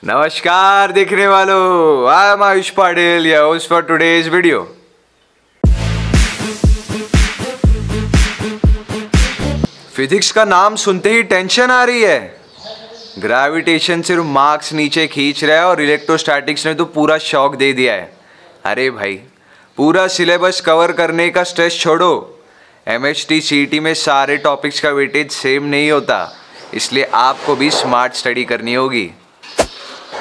नमस्कार देखने वालों, I am Ayush Patil, your host for today's video. Physics का नाम सुनते ही टेंशन आ रही है। ग्रेविटेशन सिर्फ मार्क्स नीचे खींच रहा है और इलेक्ट्रोस्टैटिक्स ने तो पूरा शॉक दे दिया है। अरे भाई, पूरा सिलेबस कवर करने का स्ट्रेस छोड़ो। एमएचटी सीईटी में सारे टॉपिक्स का वेटेज सेम नहीं होता, इसलिए आपको भी स्मार्ट स्टडी करनी होगी।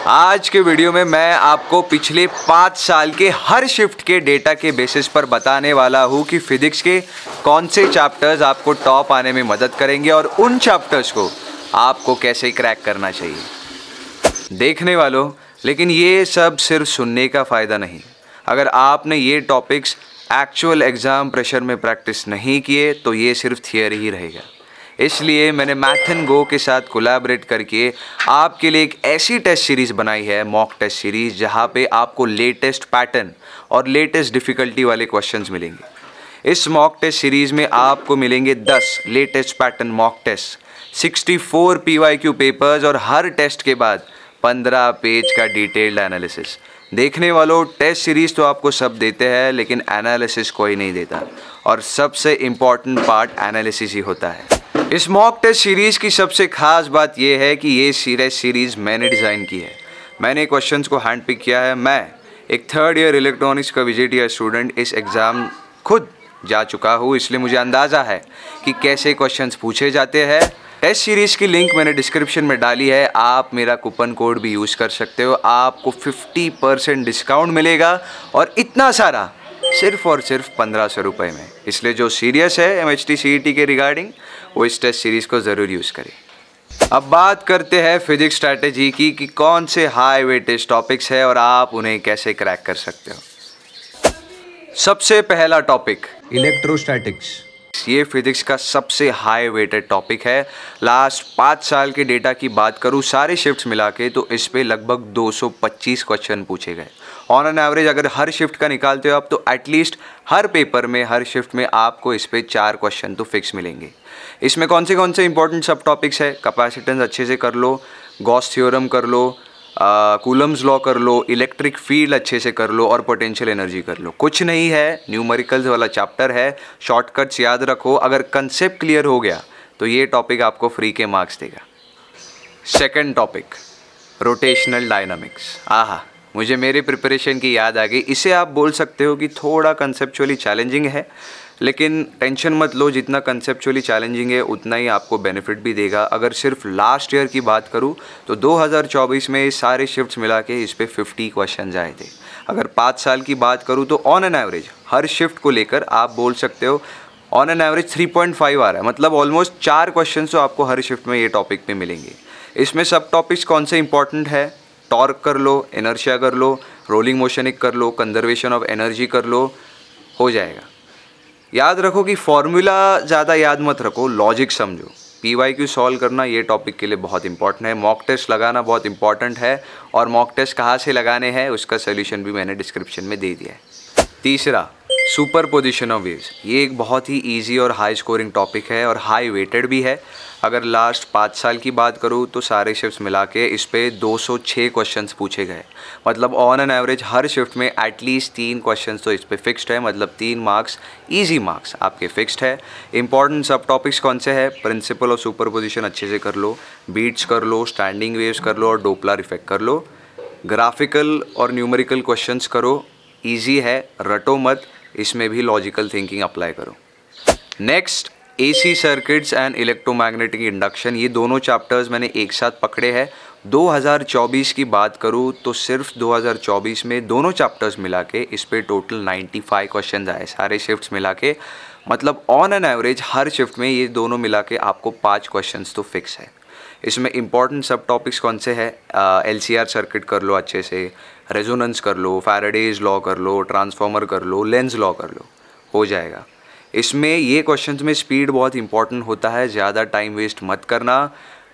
आज के वीडियो में मैं आपको पिछले 5 साल के हर शिफ्ट के डेटा के बेसिस पर बताने वाला हूँ कि फिजिक्स के कौन से चैप्टर्स आपको टॉप आने में मदद करेंगे और उन चैप्टर्स को आपको कैसे क्रैक करना चाहिए। देखने वालों, लेकिन ये सब सिर्फ सुनने का फ़ायदा नहीं। अगर आपने ये टॉपिक्स एक्चुअल एग्ज़ाम प्रेशर में प्रैक्टिस नहीं किए तो ये सिर्फ थियरी ही रहेगा। इसलिए मैंने मैथ एंड गो के साथ कोलैबोरेट करके आपके लिए एक ऐसी टेस्ट सीरीज़ बनाई है, मॉक टेस्ट सीरीज़, जहाँ पे आपको लेटेस्ट पैटर्न और लेटेस्ट डिफ़िकल्टी वाले क्वेश्चंस मिलेंगे। इस मॉक टेस्ट सीरीज़ में आपको मिलेंगे 10 latest pattern mock test, 64 PYQ papers और हर टेस्ट के बाद 15 पेज का डिटेल्ड एनालिसिस। देखने वालों, टेस्ट सीरीज़ तो आपको सब देते हैं, लेकिन एनालिसिस कोई नहीं देता, और सबसे इम्पॉर्टेंट पार्ट एनालिसिस ही होता है। इस मॉक टेस्ट सीरीज़ की सबसे खास बात यह है कि ये सीरीज़ मैंने डिज़ाइन की है। मैंने क्वेश्चंस को हैंड पिक किया है। मैं एक 3rd ईयर इलेक्ट्रॉनिक्स का VJTI स्टूडेंट इस एग्ज़ाम खुद जा चुका हूँ, इसलिए मुझे अंदाज़ा है कि कैसे क्वेश्चंस पूछे जाते हैं। टेस्ट सीरीज़ की लिंक मैंने डिस्क्रिप्शन में डाली है, आप मेरा कूपन कोड भी यूज़ कर सकते हो। आपको 50% डिस्काउंट मिलेगा, और इतना सारा सिर्फ और सिर्फ 1500 रुपये में। इसलिए जो सीरियस है MHT CET के रिगार्डिंग, वो इस टेस्ट सीरीज़ को ज़रूर यूज़ करें। अब बात करते हैं फिजिक्स स्ट्रैटेजी की कि कौन से हाई वेटेज टॉपिक्स है और आप उन्हें कैसे क्रैक कर सकते हो। सबसे पहला टॉपिक इलेक्ट्रोस्टैटिक्स। ये फिजिक्स का सबसे हाई वेटेड टॉपिक है। लास्ट 5 साल के डेटा की बात करूँ सारे शिफ्ट्स मिला के, तो इस पे लगभग 225 क्वेश्चन पूछे गए। ऑन एन एवरेज अगर हर शिफ्ट का निकालते हो आप, तो एटलीस्ट हर पेपर में, हर शिफ्ट में आपको इस पे 4 क्वेश्चन तो फिक्स मिलेंगे। इसमें कौन से इंपॉर्टेंट सब टॉपिक्स है? कैपेसिटेंस अच्छे से कर लो, गॉस थ्योरम कर लो, कूलम्स लॉ कर लो, इलेक्ट्रिक फील्ड अच्छे से कर लो, और पोटेंशियल एनर्जी कर लो। कुछ नहीं है, न्यूमेरिकल्स वाला चैप्टर है, शॉर्टकट्स याद रखो। अगर कंसेप्ट क्लियर हो गया तो ये टॉपिक आपको फ्री के मार्क्स देगा। Second topic rotational dynamics. आहा, मुझे मेरे प्रिपरेशन की याद आ गई। इसे आप बोल सकते हो कि थोड़ा कंसेप्चुअली चैलेंजिंग है, लेकिन टेंशन मत लो, जितना कंसेप्चुअली चैलेंजिंग है उतना ही आपको बेनिफिट भी देगा। अगर सिर्फ लास्ट ईयर की बात करूं तो 2024 में सारे शिफ्ट्स मिला के इस पे 50 क्वेश्चन आए थे। अगर 5 साल की बात करूं तो on an average her shift को लेकर आप बोल सकते हो ऑन एन एवरेज 3.5 आ रहा है। मतलब ऑलमोस्ट 4 क्वेश्चन तो आपको हर शिफ्ट में ये टॉपिक पे मिलेंगे। इसमें सब टॉपिक्स कौन से इंपॉर्टेंट है? टॉर्क कर लो, इनर्शिया कर लो, रोलिंग मोशनिक कर लो, कंजर्वेशन ऑफ एनर्जी कर लो, हो जाएगा। याद रखो कि फॉर्मूला ज़्यादा याद मत रखो, लॉजिक समझो। PYQ सॉल्व करना ये टॉपिक के लिए बहुत इंपॉर्टेंट है। मॉक टेस्ट लगाना बहुत इंपॉर्टेंट है, और मॉक टेस्ट कहाँ से लगाने हैं उसका सोल्यूशन भी मैंने डिस्क्रिप्शन में दे दिया है। तीसरा, सुपरपोजिशन ऑफ वेव्स। ये एक बहुत ही इजी और हाई स्कोरिंग टॉपिक है और हाई वेटेड भी है। अगर लास्ट 5 साल की बात करूँ तो सारे शिफ्ट्स मिला के इस पे 206 क्वेश्चंस पूछे गए। मतलब on an average her shift में एटलीस्ट 3 क्वेश्चंस तो इस पे फिक्स्ड है। मतलब 3 मार्क्स, ईजी मार्क्स आपके फिक्स्ड है। इंपॉर्टेंट सब टॉपिक्स कौन से हैं? प्रिंसिपल ऑफ सुपरपोजिशन अच्छे से कर लो, बीट्स कर लो, स्टैंडिंग वेव्स कर लो, और डोपलर इफेक्ट कर लो। ग्राफिकल और न्यूमेरिकल क्वेश्चंस करो, ईजी है, रटो मत, इसमें भी लॉजिकल थिंकिंग अप्लाई करो। Next, AC circuits and electromagnetic induction. ये दोनों चैप्टर्स मैंने एक साथ पकड़े हैं। 2024 की बात करूँ तो सिर्फ 2024 में दोनों चैप्टर्स मिला के इस पे टोटल 95 क्वेश्चन आए, सारे शिफ्ट्स मिला के। मतलब on an average her shift में ये दोनों मिला के आपको 5 क्वेश्चंस तो फिक्स है। इसमें इंपॉर्टेंट सब टॉपिक्स कौन से हैं? LCR सर्किट कर लो अच्छे से, रेजोनेंस कर लो, फैराडेज लॉ कर लो, ट्रांसफॉर्मर कर लो, लेंस लॉ कर लो, हो जाएगा। इसमें ये क्वेश्चंस में स्पीड बहुत इंपॉर्टेंट होता है, ज़्यादा टाइम वेस्ट मत करना,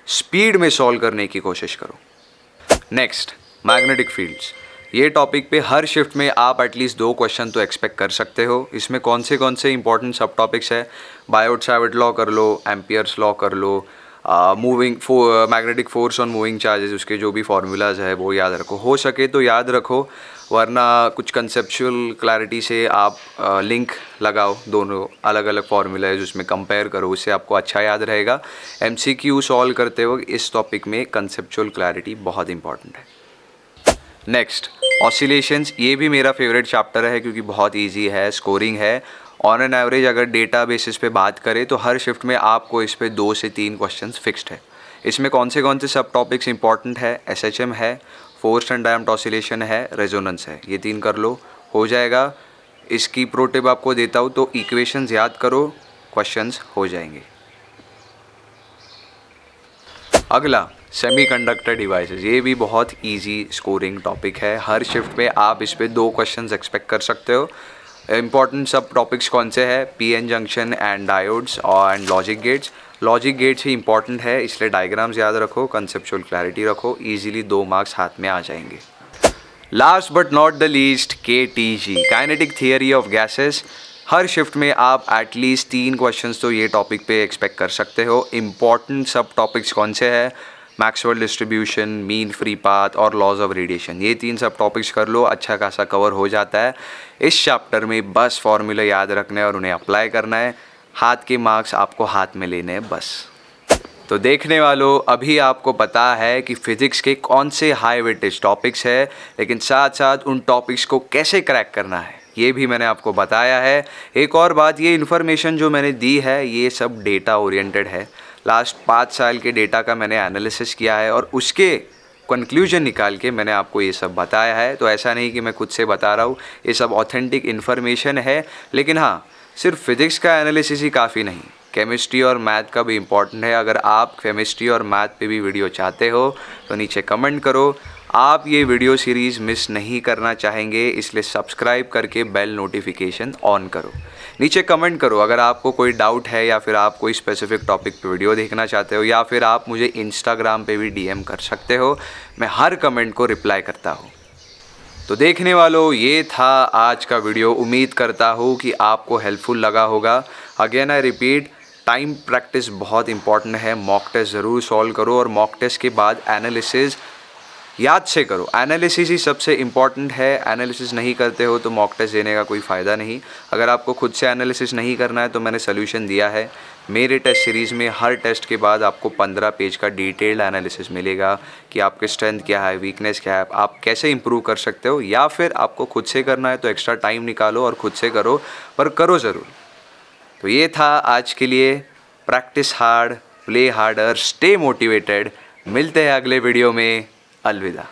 स्पीड में सॉल्व करने की कोशिश करो। Next, magnetic fields. ये टॉपिक पे हर शिफ्ट में आप एटलीस्ट 2 क्वेश्चन तो एक्सपेक्ट कर सकते हो। इसमें कौन से इंपॉर्टेंट सब टॉपिक्स है? बायोट-सावर्ट लॉ कर लो, एम्पियर्स लॉ कर लो, magnetic force on moving charges, उसके जो भी फार्मूलाज है वो याद रखो, हो सके तो याद रखो, वरना कुछ कंसेप्चुअल क्लैरिटी से आप लिंक लगाओ, दोनों अलग अलग फार्मूलाज उसमें कंपेयर करो, उससे आपको अच्छा याद रहेगा। MCQ सॉल्व करते वक्त इस टॉपिक में कंसेप्चुअल क्लैरिटी बहुत इंपॉर्टेंट है। नेक्स्ट, ऑसिलेशंस, ये भी मेरा फेवरेट चैप्टर है क्योंकि बहुत इजी है, स्कोरिंग है। ऑन एन एवरेज अगर डेटा बेसिस पे बात करें तो हर शिफ्ट में आपको इस पे 2 से 3 क्वेश्चंस फिक्स्ड है। इसमें कौन से सब टॉपिक्स इंपॉर्टेंट है, SHM है, फोर्स्ड एंड डैम्प्ड ऑसिलेशन है, रेजोनेंस है, ये 3 कर लो, हो जाएगा। इसकी प्रो टिप आपको देता हूँ, तो इक्वेशंस याद करो, क्वेश्चंस हो जाएंगे। अगला, सेमीकंडक्टर डिवाइसेस, ये भी बहुत इजी स्कोरिंग टॉपिक है। हर शिफ्ट में आप इस पे 2 क्वेश्चंस एक्सपेक्ट कर सकते हो। इंपॉर्टेंट सब टॉपिक्स कौन से हैं, PN जंक्शन एंड डायोड्स और and logic gates. Logic gates he important है, इसलिए डायग्राम्स याद रखो, कंसेप्चुअल क्लैरिटी रखो, इजीली 2 मार्क्स हाथ में आ जाएंगे। Last but not the least, KTG, kinetic theory of gases. Her shift में आप एटलीस्ट 3 क्वेश्चंस तो ये टॉपिक पे एक्सपेक्ट कर सकते हो। इंपॉर्टेंट सब टॉपिक्स कौन से हैं, Maxwell distribution, mean free path और लॉज ऑफ रेडिएशन, ये 3 सब टॉपिक्स कर लो, अच्छा खासा कवर हो जाता है। इस चैप्टर में बस फॉर्मूला याद रखना है और उन्हें अप्लाई करना है, हाथ के मार्क्स आपको हाथ में लेने हैं बस। तो देखने वालों, अभी आपको पता है कि फिजिक्स के कौन से हाई वेटेज टॉपिक्स है, लेकिन साथ साथ उन टॉपिक्स को कैसे क्रैक करना है ये भी मैंने आपको बताया है। एक और बात, ये इन्फॉर्मेशन जो मैंने दी है ये सब डेटा ओरिएंटेड है। लास्ट 5 साल के डेटा का मैंने एनालिसिस किया है और उसके कंक्लूजन निकाल के मैंने आपको ये सब बताया है। तो ऐसा नहीं कि मैं खुद से बता रहा हूँ, ये सब ऑथेंटिक इन्फॉर्मेशन है। लेकिन हाँ, सिर्फ फिजिक्स का एनालिसिस ही काफ़ी नहीं, केमिस्ट्री और मैथ का भी इम्पॉर्टेंट है। अगर आप केमिस्ट्री और मैथ पे भी वीडियो चाहते हो तो नीचे कमेंट करो। आप ये वीडियो सीरीज़ मिस नहीं करना चाहेंगे, इसलिए सब्सक्राइब करके बेल नोटिफिकेशन ऑन करो। नीचे कमेंट करो अगर आपको कोई डाउट है, या फिर आप कोई स्पेसिफिक टॉपिक पे वीडियो देखना चाहते हो, या फिर आप मुझे इंस्टाग्राम पे भी DM कर सकते हो, मैं हर कमेंट को रिप्लाई करता हूँ। तो देखने वालों, ये था आज का वीडियो। उम्मीद करता हूँ कि आपको हेल्पफुल लगा होगा। Again I repeat, time practice बहुत इंपॉर्टेंट है। मॉक टेस्ट ज़रूर सॉल्व करो और मॉक टेस्ट के बाद एनालिसिस याद से करो। एनालिसिस ही सबसे इम्पॉर्टेंट है, एनालिसिस नहीं करते हो तो मॉक टेस्ट देने का कोई फ़ायदा नहीं। अगर आपको खुद से एनालिसिस नहीं करना है तो मैंने सोल्यूशन दिया है। मेरे टेस्ट सीरीज़ में हर टेस्ट के बाद आपको 15 पेज का डिटेल्ड एनालिसिस मिलेगा कि आपके स्ट्रेंथ क्या है, वीकनेस क्या है, आप कैसे इंप्रूव कर सकते हो। या फिर आपको खुद से करना है तो एक्स्ट्रा टाइम निकालो और खुद से करो, पर करो ज़रूर। तो ये था आज के लिए। Practice hard, play harder, stay motivated. मिलते हैं अगले वीडियो में। अलविदा।